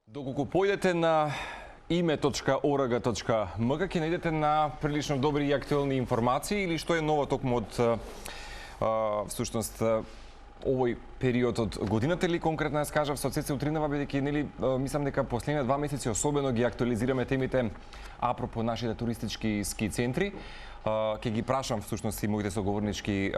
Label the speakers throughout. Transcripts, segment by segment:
Speaker 1: Доколку појдете на ime.org.mk ќе најдете на прилично добри и актуелни информации или што е ново токму од всушност овој период од годината или конкретно јас кажав со ЦЦ утринава бидејќи нели мислам дека последните 2 месеци особено ги актуализираме темите апропо нашите туристички ски центри. Ќе ги прашам всушност и моите соговорнички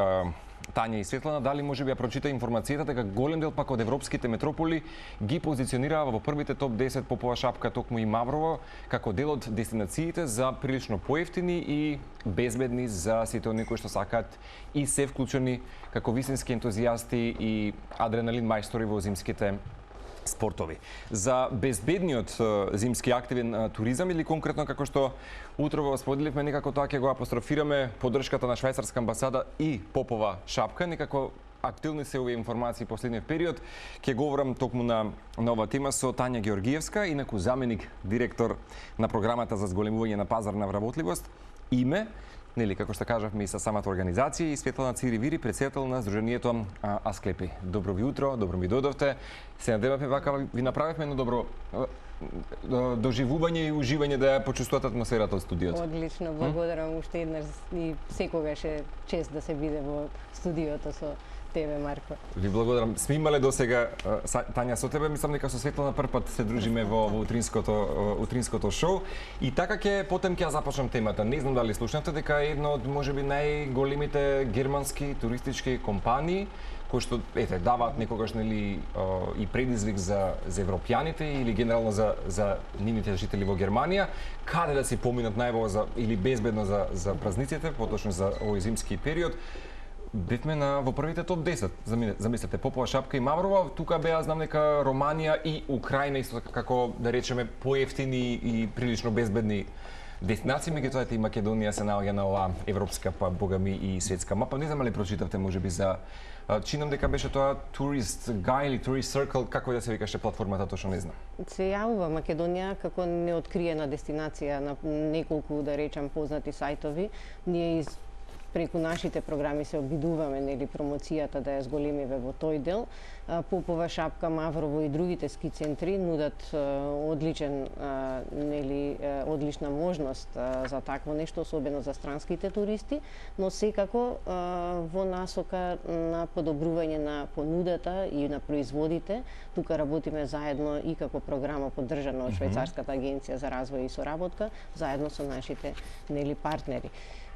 Speaker 1: Тања и Светлана дали може би ја прочита информацијата дека голем дел пак од европските метрополи ги позиционираа во првите топ 10 Попова шапка токму и Маврово како дел од дестинациите за прилично поевтини и безбедни за сите оние кои што сакаат и се вклучени како висински ентузијасти и адреналин мајстори во зимските спортови. За безбедниот зимски активен туризам или конкретно како што утрово споделивме, некако тоа ќе го апострофираме поддршката на швајцарска амбасада и Попова шапка, некако актуелни се овие информации последниот период. Ќе говорам токму на оваа тема со Тања Георгиевска, инаку заменик директор на програмата за зголемување на пазарна вработливост, име, нели како што кажавме и со самата организација, и Светлана Цири-Вири, председател на Сдруженијето Асклепи. Добро ви утро, добро ми дојдовте. Се надеваме вака ви направивме едно добро доживување и уживање да ја почувствувате атмосферата од студиото.
Speaker 2: Одлично, благодарам уште еднаш и секогаш е чест да се биде во студиото со тебе, Марко.
Speaker 1: Ви благодарам. Сме имале досега Тања со тебе, мислам дека со Светлана прв пат се дружиме во утринското шоу и така потем ќе ја започнам темата. Не знам дали слушнавте дека е една од можеби најголемите германски туристички компании кои што даваат некогаш нели и предизвик за европјаните или генерално за нивните жители во Германија, каде да се поминат најбо или безбедно за празниците, поточно за овој зимски период. Бевме во првите топ 10, замислете, Попова шапка и Маврова, тука беа, знам дека Романија и Украина исто како да речеме поевтини и прилично безбедни дестинации, меѓутоа и Македонија се наоѓа на оваа европска, па богами и светска мапа. Не знам дали прочитавте можеби за чинам дека беше тоа Tourist Guide или Tourist Circle, како да се викаше платформата, точно не знам.
Speaker 2: Се јавува Македонија како неоткриена дестинација на неколку, да речам, познати сајтови. Ние преку нашите програми се обидуваме нели промоцијата да ја зголемиме во тој дел. Попова шапка, Маврово и другите ски центри нудат одлична можност за такво нешто, особено за странските туристи, но секако во насока на подобрување на понудата и на производите. Тука работиме заедно и како програма поддржана од Швајцарската агенција за развој и соработка, заедно со нашите партнери.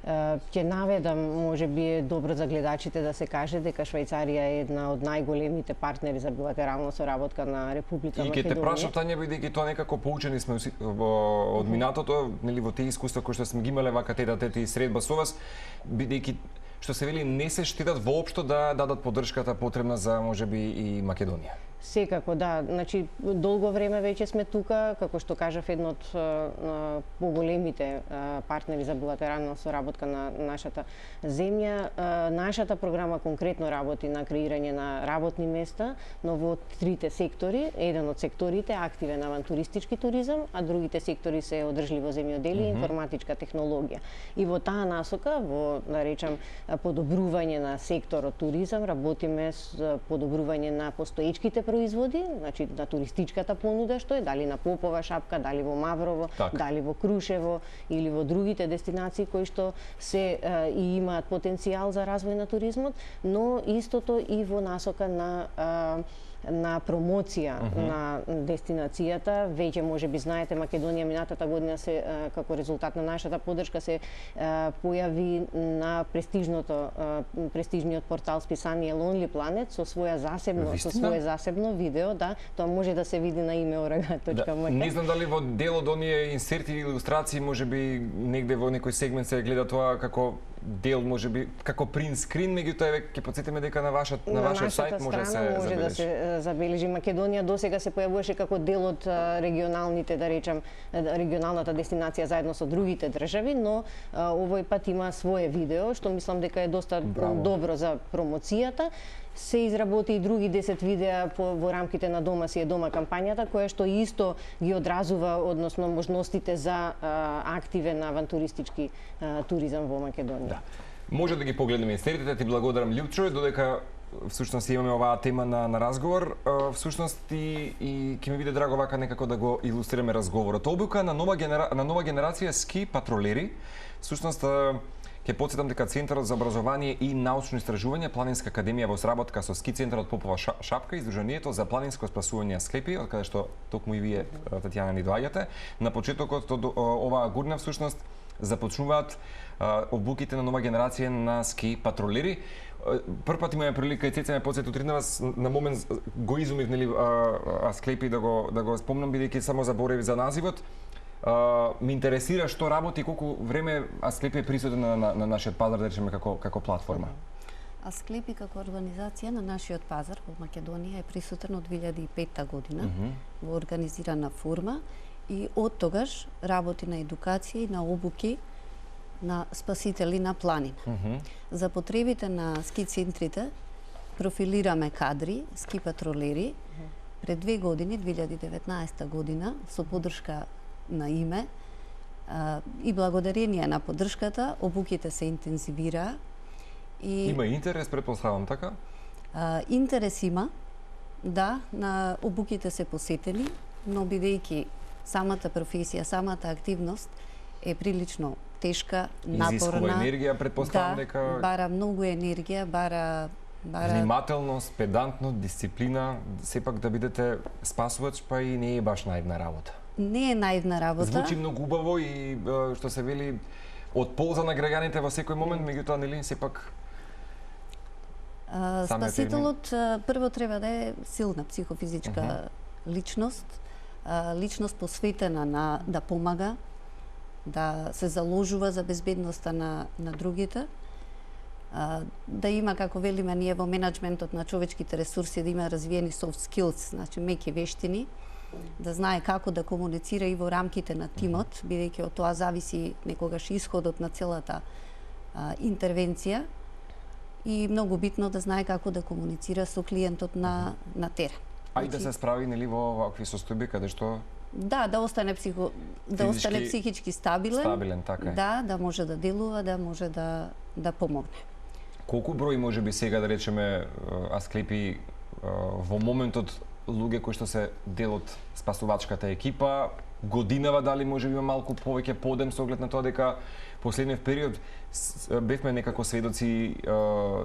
Speaker 2: Ќе наведам, можеби е добро за гледачите да се каже дека Швајцарија е една од најголемите партнери за билатерална соработка на Република Македонија.
Speaker 1: И ќе те прашам, Тања, бидејќи тоа некако поучени сме од минатото, нели во тие искуства кои што сме ги имале вака тет-а-тет и средба со вас, бидејќи што се вели не се штедат воопшто да дадат поддршката потребна за можеби и Македонија.
Speaker 2: Секако, да. Значи, долго време веќе сме тука, како што кажав, едно од поголемите партнери за билатерална соработка на нашата земја. Нашата програма конкретно работи на креирање на работни места, но во трите сектори. Еден од секторите е активен авантуристички туризам, а другите сектори се одржливо земјоделие и информатичка технологија. И во таа насока, во, да речам, подобрување на секторот туризам, работиме со подобрување на постоечките производи, значи на туристичката понуда што е, дали на Попова шапка, дали во Маврово, дали во Крушево или во другите дестинации кои што се и имаат потенцијал за развој на туризмот, но истото и во насока на промоција на дестинацијата. Веќе можеби знаете, Македонија минатата година се како резултат на нашата поддршка се појави на престижниот портал списание Lonely Planet со свое засебно видео, да, тоа може да се види на ime.org.mk.
Speaker 1: Не знам дали во дел од оние инсерти или илустрации можеби негде во некој сегмент се гледа тоа како дел, можеби како принт скрин, меѓутоа ќе потсетиме дека на вашиот сајт може да се
Speaker 2: забележи. Македонија досега се појавуваше како дел од регионалните, да речам, регионалната дестинација заедно со другите држави, но овој пат има свое видео, што мислам дека е доста добро за промоцијата. Се изработи и други 10 видеа во рамките на Дома си е дома кампањата, која што исто ги одразува, односно можностите за активен авантуристички туризам во Македонија.
Speaker 1: Да. Може да ги погледнеме инсертите, ти благодарам Љупчо, додека всушност имаме оваа тема на разговор, всушност и ќе ми биде драго вака некако да го илустрираме разговорот. Обука на нова генерација ски патролери, всушност ќе потсетам дека Центарот за образование и научно истражување Планинска академија во сработка со ски центарот Попова шапка и Сдруженијето за планинско спасување Асклепи, од каде што токму и вие, Татјана, ни доаѓате, на почетокот од оваа година всушност започнуваат обуките на нова генерација на ски патролери. Прв пат имаме прилика и Цеца ме потсети утре на вас, на момент го изумив, нели, Асклепи да го спомнам, бидејќи само заборев за називот. Ме интересира што работи и колку време Асклепи е присутен на нашиот пазар, да речеме, како платформа.
Speaker 3: Асклепи како организација на нашиот пазар во Македонија е присутен од 2005 година во организирана форма и од тогаш работи на едукација и на обуки на спасители на планина. За потребите на ски центрите профилираме кадри, ски патролери. Пред 2 години, 2019 година, со поддршка на име и благодарение на поддршката, обуките се интензивираа.
Speaker 1: Има интерес, претпоставам, така?
Speaker 3: Интерес има, да, на обуките се посетени, но бидејќи самата професија, самата активност е прилично тешка, напорна.
Speaker 1: Изискува енергија, претпоставам дека...
Speaker 3: Да, бара многу енергија, бара...
Speaker 1: Внимателност, педантност, дисциплина, сепак да бидете спасувач, па и не е баш наивна работа.
Speaker 3: Не е наивна работа.
Speaker 1: Звучи многу убаво и што се вели од полза на граѓаните во секој момент, меѓутоа нели сепак
Speaker 3: спасителот прво треба да е силна психофизичка личност, личност посветена на да помага, да се заложува за безбедноста на другите, да има, како велиме ние во менеджментот на човечките ресурси, да има развиени soft skills, значи меки вештини, да знае како да комуницира и во рамките на тимот, бидејќи од тоа зависи некогаш исходот на целата интервенција, и многу битно да знае како да комуницира со клиентот на терен.
Speaker 1: А и да се справи, нели, во вакви состојби каде што
Speaker 3: да остане психички стабилен.
Speaker 1: Стабилен, така е.
Speaker 3: Да може да делува, да може да помогне.
Speaker 1: Колку број можеби сега, да речеме, Асклепи во моментот луѓе кои што се дел од спасувачката екипа, годинава дали можеби има малку повеќе подем со оглед на тоа дека последниот период бевме некако сведоци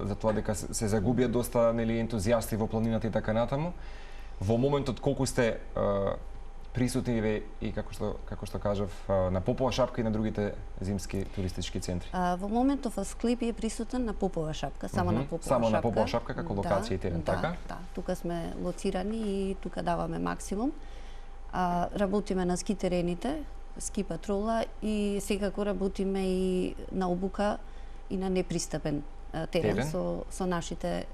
Speaker 1: за тоа дека се загубија доста, нели, ентузијасти во планината и така натаму. Во моментот колку сте присутни и како што кажав на Попова шапка и на другите зимски туристички центри?
Speaker 3: Во моментов Асклепи е присутен на Попова шапка, само на Попова шапка.
Speaker 1: Само на Попова шапка како локација и терен, така?
Speaker 3: Да, тука сме лоцирани и тука даваме максимум. Работиме на ски терените, ски патрола и секако работиме и на обука и на непристапен терен со нашите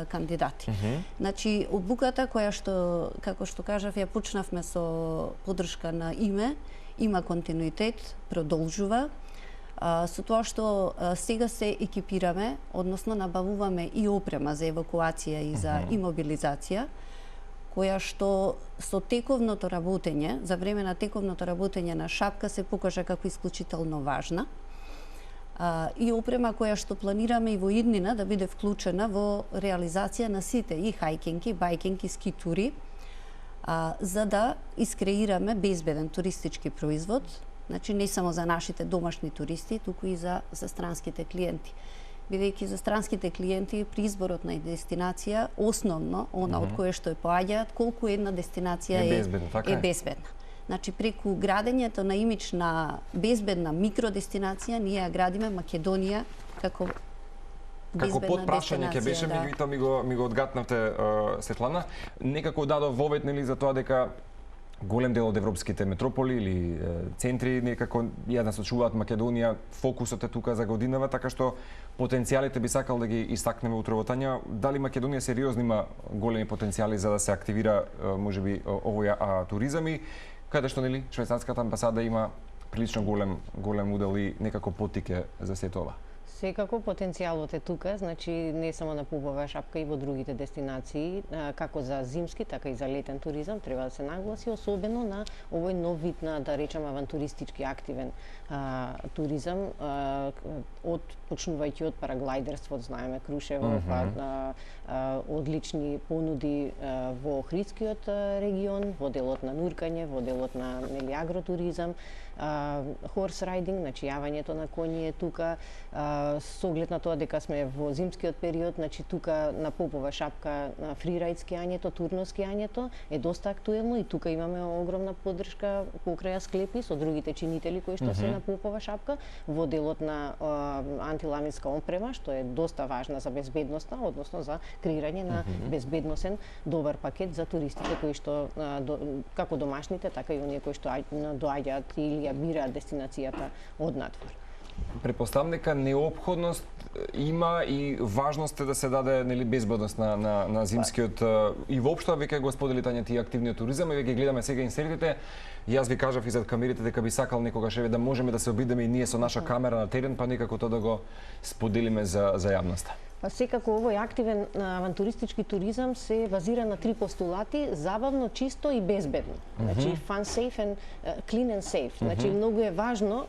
Speaker 3: кандидати. Значи, обуката која што, како што кажав, ја почнавме со поддршка на име, има континуитет, продолжува. Со тоа што сега се екипираме, односно набавуваме и опрема за евакуација и за имобилизација, која што со тековното работење, за време на тековното работење на шапка се покажа како исклучително важна. И опрема која што планираме и во иднина да биде вклучена во реализација на сите и хајкинги, бајкинги, ски тури, за да искреираме безбеден туристички производ, значи не само за нашите домашни туристи, туку и за странските клиенти. Бидејќи за странските клиенти при изборот на дестинација, основно, она од кое што е поаѓаат, колку една дестинација е безбедна. Значи, преку градењето на имидж на безбедна микродестинација, ние ја градиме Македонија како безбедна
Speaker 1: подпрашање ќе беше, ми го одгатнавте, Светлана. Некако дадов вовет, нели, за тоа дека голем дел од европските метрополи или центри некако ја насочуваат Македонија, фокусот е тука за годинава, така што потенцијалите би сакал да ги истакнеме утре во Тања. Дали Македонија сериозно има големи потенцијали за да се активира можеби овој туризам и каде што, нели, швајцарската амбасада има прилично голем удел и некако потике за сето ова?
Speaker 2: Секако потенцијалот е тука, значи не само на Попова шапка и во другите дестинации, како за зимски, така и за летен туризам треба да се нагласи, особено на овој нов вид на, да речам, авантуристички активен туризам, почнувајќи од параглајдерствот, знаеме Крушево, одлични понуди во Охридскиот регион, во делот на нуркање, во делот на агротуризам, хорс райдинг, значи јавањето на коњи е тука, со оглед на тоа дека сме во зимскиот период, значи тука на Попова шапка фрирајд скијањето, турно скијањето е доста актуелно и тука имаме огромна поддршка покрај Асклепи со другите чинители кои што се на Попова шапка во делот на антиламинска опрема, што е доста важна за безбедноста, односно за креирање на безбедносен добар пакет за туристите кои што како домашните, така и оние кои што доаѓаат или ја бираат дестинацијата од надвор.
Speaker 1: Претпоставам дека неопходност има и важност е да се даде безбедност на зимскиот и воопшто веќе го сподели Тања тие активниот туризам и веќе гледаме сега инсертите. Јас ви кажав и зад камерите дека би сакал некогаш да можеме да се обидеме и ние со наша камера на терен, па некако тоа да го споделиме за јавноста.
Speaker 2: Па секако овој активен авантуристички туризам се базира на 3 постулати: забавно, чисто и безбедно. Значи fun, safe and clean and safe. Значи многу е важно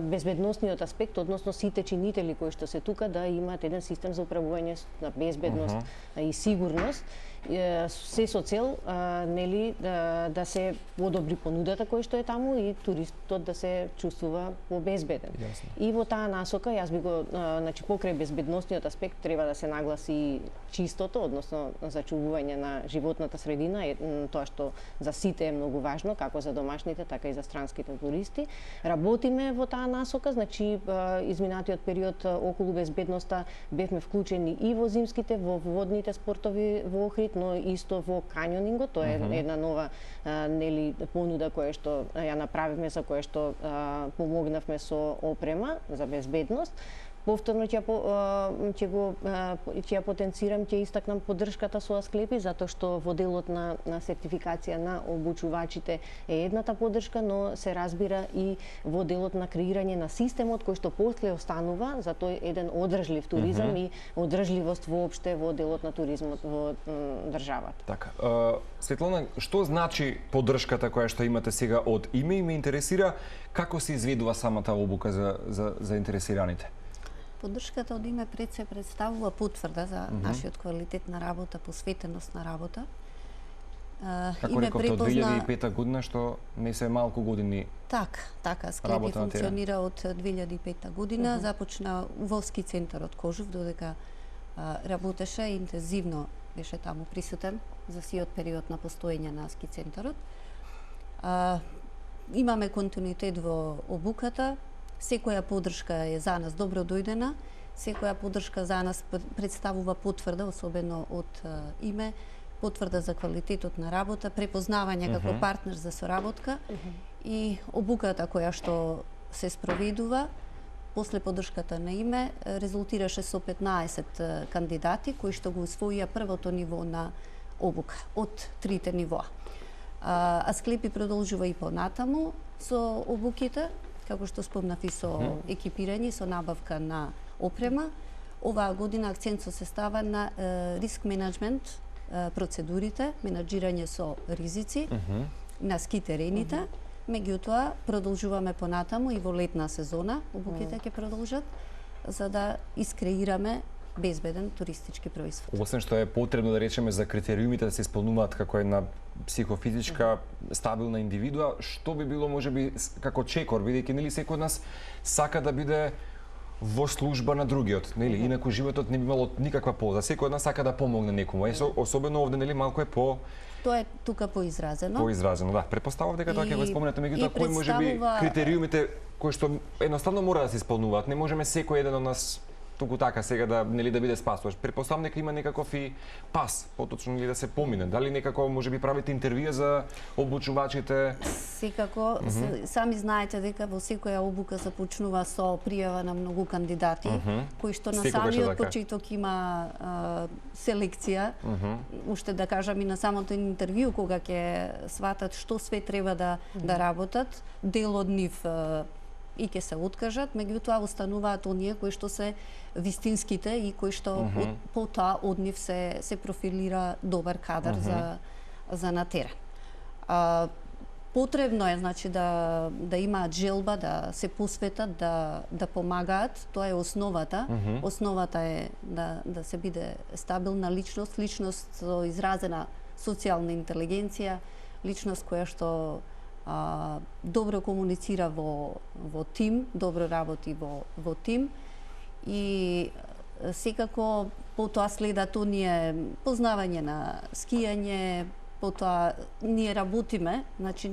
Speaker 2: безбедносниот аспект, односно сите чинители кои што се тука да имаат еден систем за управување на безбедност и сигурност, се со цел да се подобри понудата која што е таму и туристот да се чувствува побезбеден. И во таа насока јас би го, значи покрај безбедносниот аспект треба да се нагласи чистото, односно зачувување на животната средина, тоа што за сите е многу важно, како за домашните, така и за странските туристи. Работиме во таа насока, значи изминатиот период околу безбедноста бевме вклучени и во зимските, во водните спортови во Охрид, но исто во канјонингот. Тоа е една нова понуда која што ја направивме, за која што помогнавме со опрема за безбедност. Повторно ќе ја потенцирам, ќе истакнам поддршката со Асклепи, затоа што во делот на сертификација на обучувачите е едната поддршка, но се разбира и во делот на креирање на системот кој што после останува за тој еден одржлив туризам и одржливост воопште во делот на туризмот во државата.
Speaker 1: Така. Светлана, што значи поддршката која што имате сега од име и ме интересира како се изведува самата обука за заинтересираните?
Speaker 3: Поддршката од име пред се представува потврда за нашиот квалитет на работа, посветеност на работа.
Speaker 1: Како рековте, од 2005 година, што не се малку години.
Speaker 3: Така, Асклепи функционира од 2005 година, започна во ски центарот Кожув, додека работеше интензивно, беше таму присутен за сиот период на постоење на ски центарот. Имаме континуитет во обуката. Секоја поддршка е за нас добро дојдена, секоја поддршка за нас представува потврда, особено од име, потврда за квалитетот на работа, препознавање како партнер за соработка и обуката која што се спроведува после поддршката на име резултираше со 15 кандидати кои што го усвоија првото ниво на обука од трите нивоа. Асклепи продолжува и понатаму со обуките, како што спомнав и со екипирање, со набавка на опрема. Оваа година акцент се става на риск менеджмент, процедурите, менаџирање со ризици на ски терените. Меѓутоа, продолжуваме понатаму и во летна сезона, обуките ќе продолжат, за да искреираме безбеден туристички производ.
Speaker 1: Освен што е потребно да речеме за критериумите да се исполнуваат како една психофизичка стабилна индивидуа, што би било можеби како чекор, бидејќи нели секој од нас сака да биде во служба на другиот, нели? Инаку животот не би имало никаква полза. Секој од нас сака да помогне некому. Особено овде нели малку е
Speaker 3: Тоа е тука поизразено.
Speaker 1: Поизразено, да. Претпоставав дека тоа ќе го споменете, меѓутоа кои можеби критериумите кои што едноставно мора да се исполнуваат. Не можеме секој еден од нас туку така сега да биде спасуваш. Претпоставам дека има некаков и пас, поточно или да се помине. Дали некако можеби правите интервија за обучувачите?
Speaker 3: Секако, сами знаете дека во секоја обука започнува со пријава на многу кандидати, кои што на самиот почеток има селекција, уште да кажам и на самото интервју кога ќе сватат што све треба да работат, дел од нив и ќе се откажат, меѓутоа остануваат оние кои што се вистинските и кои што по тоа од нив се профилира добар кадар за на терен. Потребно е значи да имаат желба, да се посветат, да помагаат, тоа е основата. Основата е да се биде стабилна личност со изразена социјална интелигенција, личност која што добро комуницира во тим, добро работи во тим и секако потоа следат оние познавање на скијање, потоа ние работиме, значи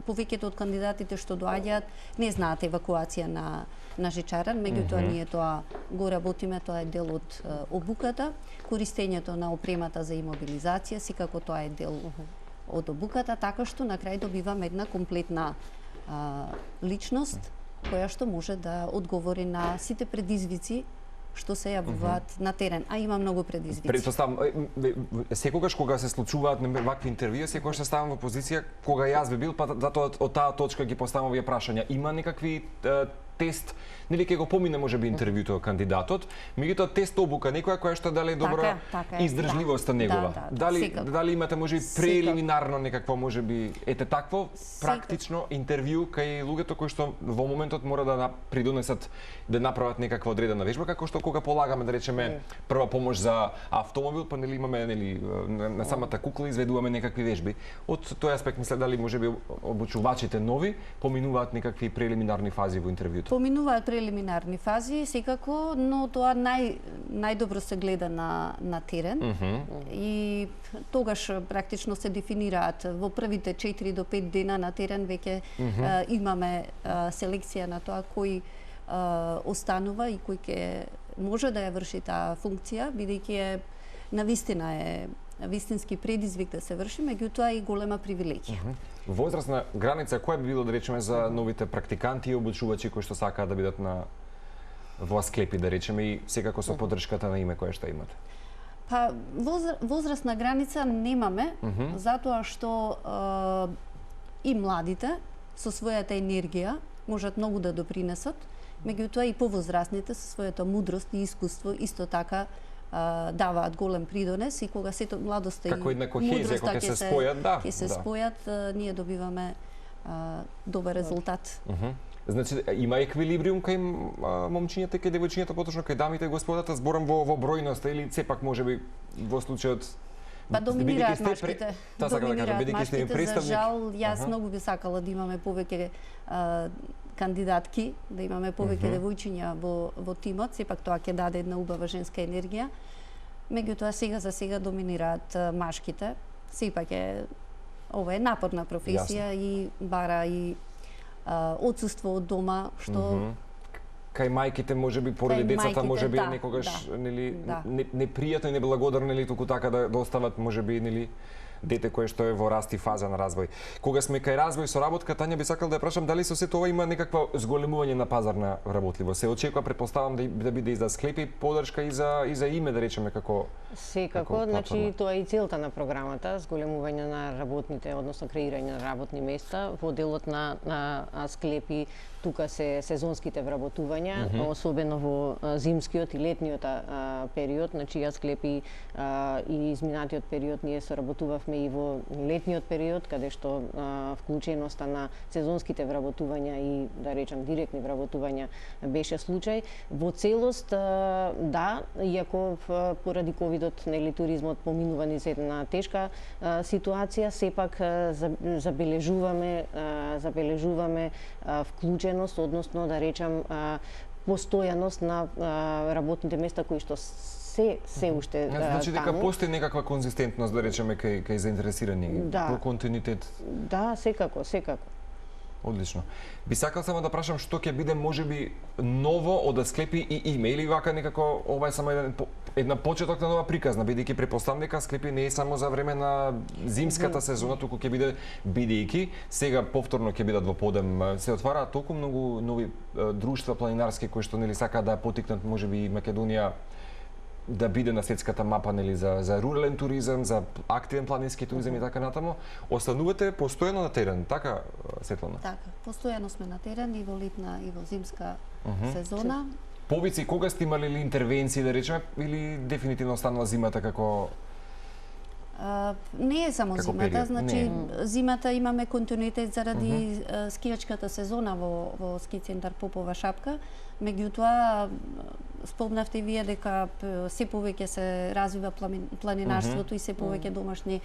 Speaker 3: повеќето од кандидатите што доаѓаат не знаат евакуација на жичаран, меѓутоа ние тоа го работиме, тоа е дел од обуката, користењето на опремата за имобилизација, секако тоа е дел од обуката, така што на крај добиваме една комплетна личност која што може да одговори на сите предизвици што се јавуваат на терен, а има многу предизвици.
Speaker 1: Претпоставам, секогаш кога се случуваат вакви интервјуи, секогаш се ставам во позиција кога јас би бил, па затоа од таа точка ги поставам овие прашања. Има некакви тест, нели ќе го помине можеби интервјуто кандидатот, меѓутоа тест обука некоја која што дали добра издржливоста негова. Дали имате можеби прелиминарно некакво можеби такво практично интервју кај луѓето кои што во моментот мора да придонесат да направат некаква одредена вежба, како што кога полагаме да речеме прва помош за автомобил, па нели имаме на самата кукла изведуваме некакви вежби. Од тој аспект мислам дали можеби обучувачите нови поминуваат некакви прелиминарни фази во интервјуто.
Speaker 3: Поминуваат прелиминарни фази, секако, но тоа најдобро се гледа на терен и тогаш практично се дефинираат во првите 4 до 5 дена на терен веќе имаме селекција на тоа кој останува и кој ќе може да ја врши таа функција, бидејќи навистина е вистински предизвик да се врши, меѓутоа и голема привилегија.
Speaker 1: Возрастна граница која би било да речеме за новите практиканти и обучувачи кои што сакаат да бидат во Асклепи да речеме и секако со поддршката на име која што имате?
Speaker 3: Па возрастна граница немаме, затоа што и младите со својата енергија можат многу да допринесат, меѓутоа и повозрастните со својата мудрост и искуство исто така даваат голем придонес и кога сето младоста
Speaker 1: како една кохезија кога се
Speaker 3: спојат, ние добиваме добар резултат.
Speaker 1: Значи има еквилибриум кај момчињата и кај девојчињата, поточно кај дамите и господата, зборам во бројноста или сепак можеби во случајот
Speaker 3: па доминираат машките. За жал, јас многу би сакала да имаме повеќе кандидатки, да имаме повеќе девојчиња во тимот, сепак тоа ќе даде една убава женска енергија. Меѓутоа за сега доминираат машките. Сепак ова е напорна професија и бара и отсуство од дома, што
Speaker 1: кај мајките можеби поради децата можеби некогаш нели непријатно и неблагодарно нели туку така да остават можеби нели дете кое што е во расти фаза на развој. Кога сме кај развој со работка, Тања би сакал да ја прашам дали со сето ова има некаква зголемување на пазарна работливост. Се очекува, претпоставам да биде и за Асклепи поддршка и за име да речеме како
Speaker 2: секако, значи тоа е и целта на програмата, зголемување на работните, односно креирање на работни места во делот на Асклепи. Тука се сезонските вработувања, особено во зимскиот и летниот период, значи Асклепи и изминатиот период ние соработувавме и во летниот период, каде што вклученоста на сезонските вработувања и, да речам, директни вработувања беше случај. Во целост, да, иако поради ковидот, нели, туризмот поминува низ една тешка ситуација, сепак забележуваме вклученост, односно, да речам, постојаност на работните места кои што се уште
Speaker 1: значи дека постои некаква конзистентност, да речеме, кај заинтересирани, по континуитет.
Speaker 2: Да, секако.
Speaker 1: Одлично. Би сакал само да прашам што ќе биде можеби ново од Асклепи и име или вака некако ова е само една почеток на нова приказна, бидејќи претпоставам дека Асклепи не е само за време на зимската сезона, туку ќе биде бидејќи сега повторно ќе бидат во подем, се отвараат толку многу нови друштва планинарски кои што нели сакаат да потикнат можеби Македонија да биде на светската мапа, нели, за рурален туризам, за активен планински туризам и така натаму, останувате постојано на терен, така, Светлана?
Speaker 3: Така, постојано сме на терен и во летна и во зимска сезона.
Speaker 1: Повици, кога сте имали ли интервенции, да речеме, или дефинитивно останала зимата како...
Speaker 3: Не е само
Speaker 1: како
Speaker 3: зимата,
Speaker 1: период?
Speaker 3: значи зимата имаме континуитет заради скијачката сезона во ски центар Попова шапка. Меѓутоа, спомнавте и вие дека се повеќе се развива планинарството и се повеќе домашни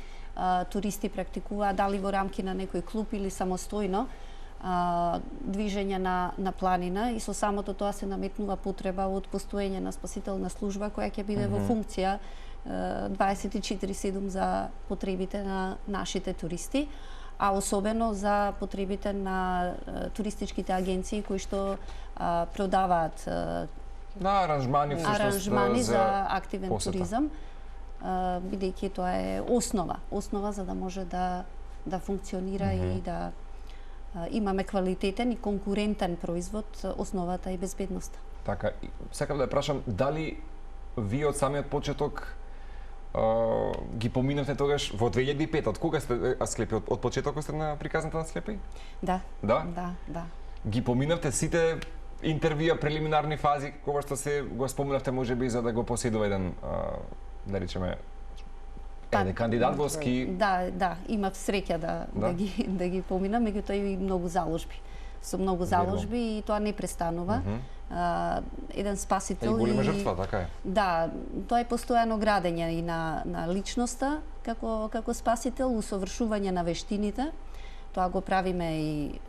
Speaker 3: туристи практикуваат, дали во рамки на некој клуб или самостојно движење на планина, и со самото тоа се наметнува потреба од постоење на спасителна служба која ќе биде во функција 24/7 за потребите на нашите туристи, а особено за потребите на туристичките агенции кои што продаваат
Speaker 1: на аранжмани
Speaker 3: за активен
Speaker 1: посета.
Speaker 3: туризам, бидејќи тоа е основа за да може да функционира и да имаме квалитетен и конкурентен производ. Основата е безбедноста.
Speaker 1: Така, сакам да ја прашам, дали вие од самиот почеток ги поминавте тогаш во 2005, од кога сте Асклепи? Од почетокот сте на приказната на Асклепи?
Speaker 3: Да.
Speaker 1: Да?
Speaker 3: Да.
Speaker 1: Ги поминавте сите интервјуа, прелиминарни фази, кога што се го спомнавте можеби за да го поседува еден, да речеме, кандидат во ски?
Speaker 3: Да, имав среќа да ги поминам, меѓутоа и многу заложби. Со многу заложби и тоа не престанува. Еден спасител
Speaker 1: и голема жртва, така е.
Speaker 3: Да, тоа е постојано градење и на личноста како спасител, усовршување на вештините. Тоа го правиме и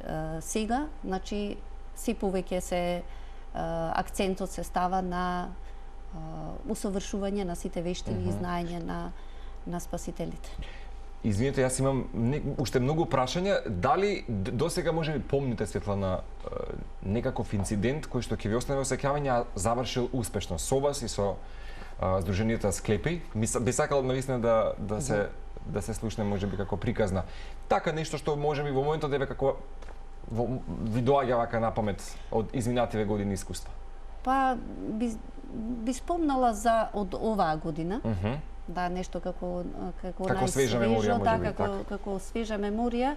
Speaker 3: сега, значи се повеќе акцентот се става на усовршување на сите вештини и знаење на спасителите.
Speaker 1: Извинете, јас имам уште многу прашања. Дали досега можеби помните, Светлана, некаков инцидент кој што ќе ви остане во сеќавање, а завршил успешно со вас и со Сдруженијата Асклепи? Би сакал навистина да се слушне можеби како приказна. Така нешто што можеби во моментот еве како ви доаѓа вака на памет од изминативе години искуства.
Speaker 3: Па би спомнала за од оваа година. Да, нешто како
Speaker 1: свежа меморија, можеби,
Speaker 3: како свежа меморија.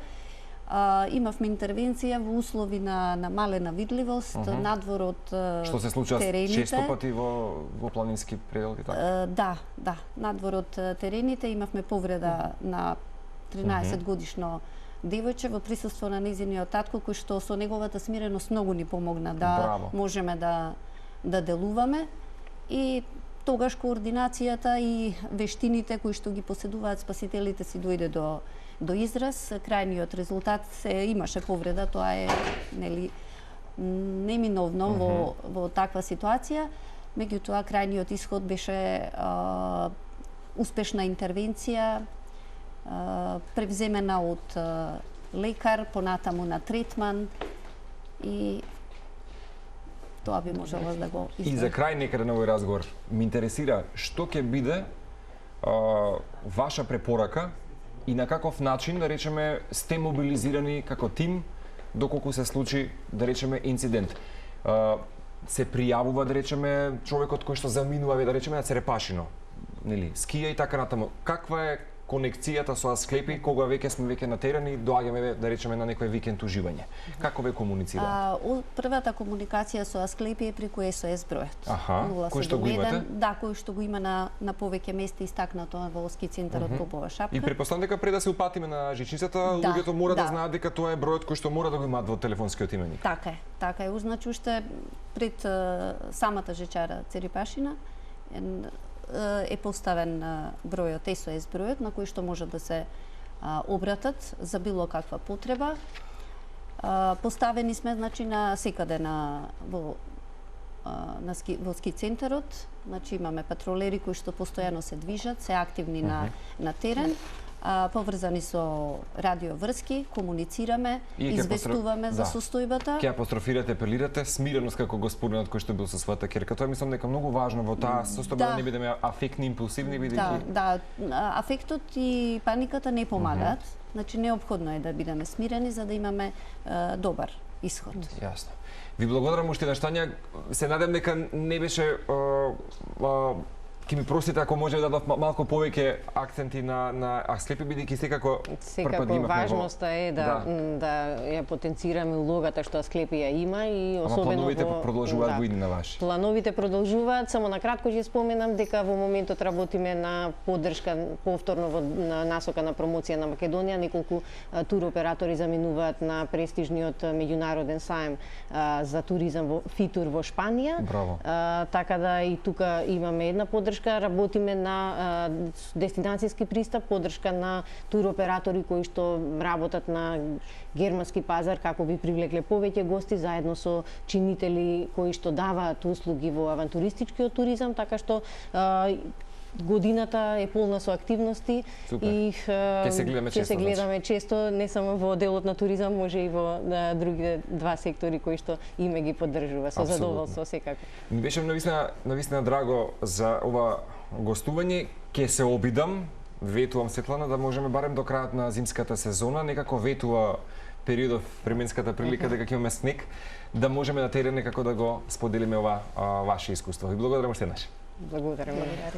Speaker 3: Имавме интервенција во услови на малена видливост, надвор од терените. Што
Speaker 1: се случува често пати во планински пределки, така?
Speaker 3: Да, надвор од терените. Имавме повреда на 13 годишно девојче во присуство на нејзиниот татко, кој што со неговата смиреност многу ни помогна да можеме да делуваме. И тогаш координацијата и вештините кои што ги поседуваат спасителите си дојде до израз. Крајниот резултат имаше повреда, тоа е неминовно во таква ситуација. Меѓутоа крајниот исход беше успешна интервенција, превземена од лекар, понатаму на третман, и тоа би можело да го избави.
Speaker 1: И за крај некаде на овој разговор, ме интересира што ќе биде ваша препорака и на каков начин, да речеме, сте мобилизирани како тим доколку се случи, да речеме, инцидент. Се пријавува, да речеме, човекот кој што заминува, да речеме, на Церепашино, нели, скија и така натаму. Каква е конекцијата со Асклепи кога веќе сме на терен и доаѓаме, да речеме, на некој викенд уживање? Како ве комуницираат?
Speaker 3: Првата комуникација со Асклепи е преку СОС бројот.
Speaker 1: Кој што го имате?
Speaker 3: Да, кој што го има на повеќе места истакнато во ски центарот Попова шапка.
Speaker 1: И претпоставам дека пред да се упатиме на жичницата, луѓето мора да знаат дека тоа е бројот кој што мора да го имаат во телефонскиот именик.
Speaker 3: Така е. Значи уште пред самата жечара Церепашина е поставен бројот, СОС бројот, на кој што може да се обратат за било каква потреба. Поставени сме, значи, на секаде во ски центарот. Значи имаме патролери кои што постојано се движат, се активни на терен. Поврзани со радиоврски, комуницираме, известуваме за состојбата.
Speaker 1: Ќе апострофирате, апелирате, смиреност како господинот кој што бил со својата ќерка. Тоа мислам дека многу важно во таа состојба, да не бидеме афектни, импулсивни, бидејќи...
Speaker 3: Да, афектот и паниката не помагаат. Значи неопходно е да бидеме смирени за да имаме добар исход.
Speaker 1: Јасно. Ви благодарам уште на Штања. Се надевам дека не беше Ке ми простите ако може да дадов малку повеќе акценти на Асклепи, бидејќи секако
Speaker 2: важноста е да ја потенцираме улогата што Асклепи ја има и особено
Speaker 1: плановите продолжуваат во иднина ваши.
Speaker 2: Плановите продолжуваат, само на кратко ќе споменам дека во моментот работиме на поддршка повторно во насока на промоција на Македонија. Неколку туроператори заминуваат на престижниот меѓународен саем за туризам во Фитур во Шпанија.
Speaker 1: Браво.
Speaker 2: Така да и тука имаме една поддршка. Работиме на дестинацијски пристап, поддршка на туроператори кои што работат на германски пазар како би привлекле повеќе гости заедно со чинители кои што даваат услуги во авантуристичкиот туризам, така што годината е полна со активности.
Speaker 1: Супер.
Speaker 2: И
Speaker 1: ќе се
Speaker 2: гледаме често, не само во делот на туризам, може и во другите два сектори кои што име ги поддржува со задоволство секако.
Speaker 1: Ми беше навистина драго за ова гостување. Ќе се обидам, ветувам Светлана, да можеме барем до крајот на зимската сезона, некако ветува периодов временската прилика дека ќе имаме снег, да можеме на терен некако да го споделиме ова ваше искуство. Ви благодарам уште еднаш.
Speaker 2: Благодарам.